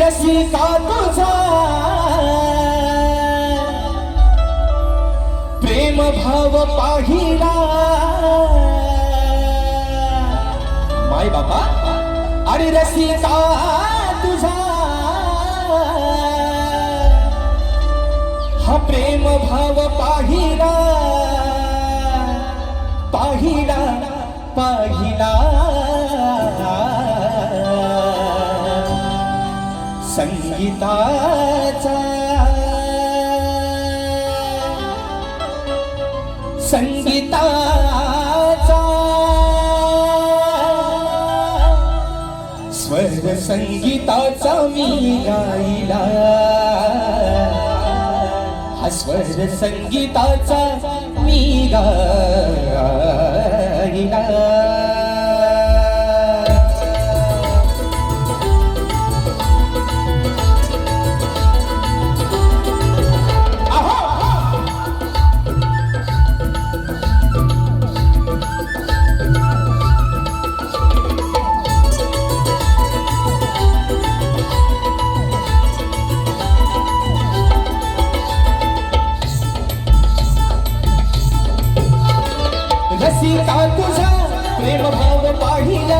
रसिका तुझा प्रेम भाव पाहिला माय बाबा अरे रसिका तुझा हा प्रेम भाव पाहिला पाहिला पाहिला संगीताचा संगीताचा स्वर संगीताचा मी गायला हा स्वर संगीताचा मी गायला रसिका तुझा प्रेम भाव पाहिला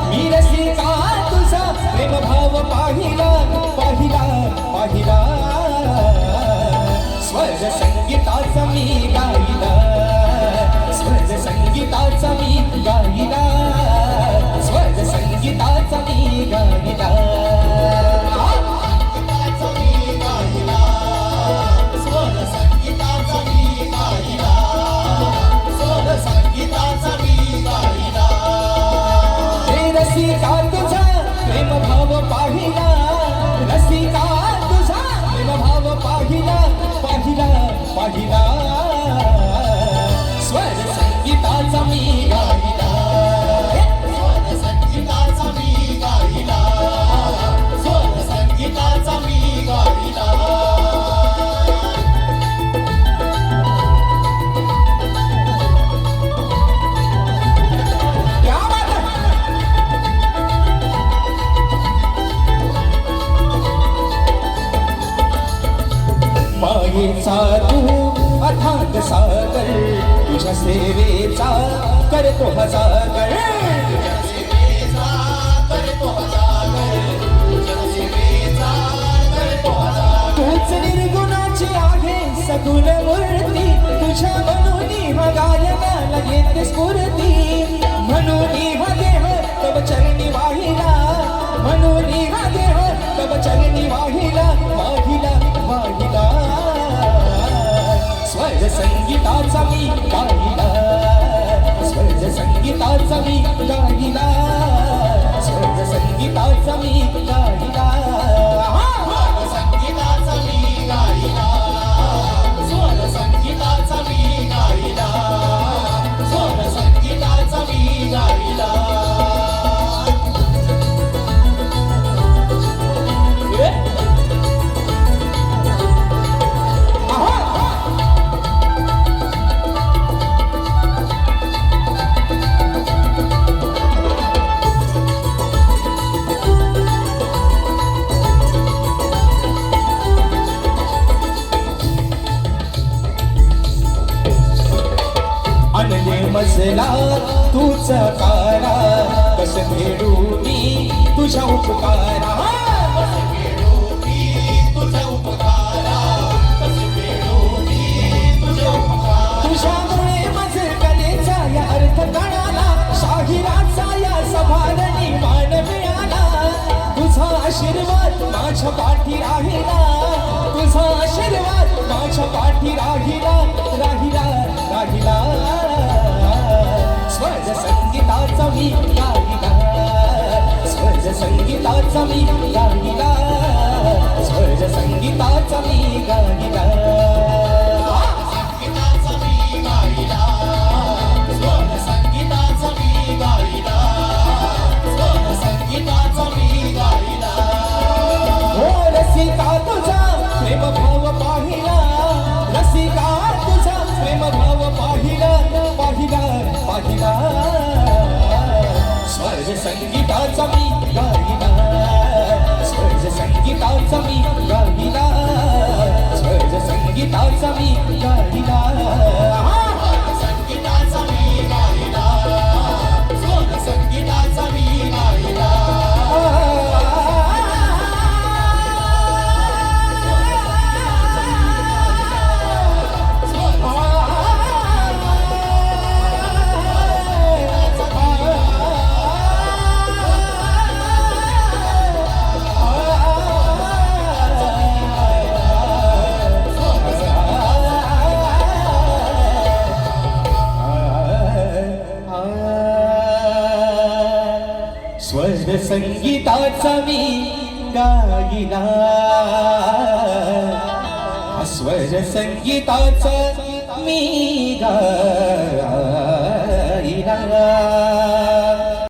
मी रसिका तुझा प्रेम भाव पाहिला पाहिला पाहिला स्वर संगीताचा मी गायला स्वर संगीताचा मी गायला स्वर संगीताचा मी गायला रसिका तुझा प्रेम भाव पाहिला रसिका तुझा प्रेम भाव पाहिला पाहिला पाहिला स्वर संगीताचा मी गायला स्वर संगीताचा मी गायला स्वर संगीताचा मी गायला मायेचा तू अथांग सागर तुझ्या सेवेचा करतो हजागर तुझ्या सेवेचा करतो हजागर तुझ्या सेवेचा करतो हजागर तूच निर्गुणाची आहे सगुण मूर्ती तुझ्या म्हणून हा गायनाला येते स्फूर्ती म्हणून हा देह तव चरणी वाहिला म्हणून हा देह तव चरणी वाहिला वाहिला वाहिला स्वर संगीताचा मी गायला स्वर संगीताचा मी गायला स्वर संगीताचा मी गायला संगीताचा मी गायला स्वर संगीताचा मी गायला स्वर संगीताचा मी गायला मजला तूच कारा कस फेडू मी तुझ्या उपकारा कस फेडू मी तुझ्या उपकारा कस फेडू मी तुझ्या उपकारा तुझ्यामुळे माझे कलेचा या अर्थ कळाला शाहिराचा या सभारणी मान मिळाला तुझा आशीर्वाद माझ्या पाठी राहिला तुझा आशीर्वाद माझ्या पाठी राहिला राहिला राहिला स्वर संगीताचा मी गायला स्वर संगीताचा मी गायला स्वर संगीताचा मी गायला संगीताचा मी गायला स्वर संगीताचा मी गायला स्वर संगीताचा मी गायला हो रसिका तुझा प्रेम भाव पाहिला रसिका तुझा प्रेम भाव पाहिला पाहिला पाहिला स्वर संगीताचा मी गायला स्वर संगीत संगीताचा मी गाईला स्वर संगीताचा मी गाईला संगीताचा मी गाईला स्वर संगीताचा मी गाईला स्वर संगीताचा मी गाईला स्वर संगीताचा मी गाईला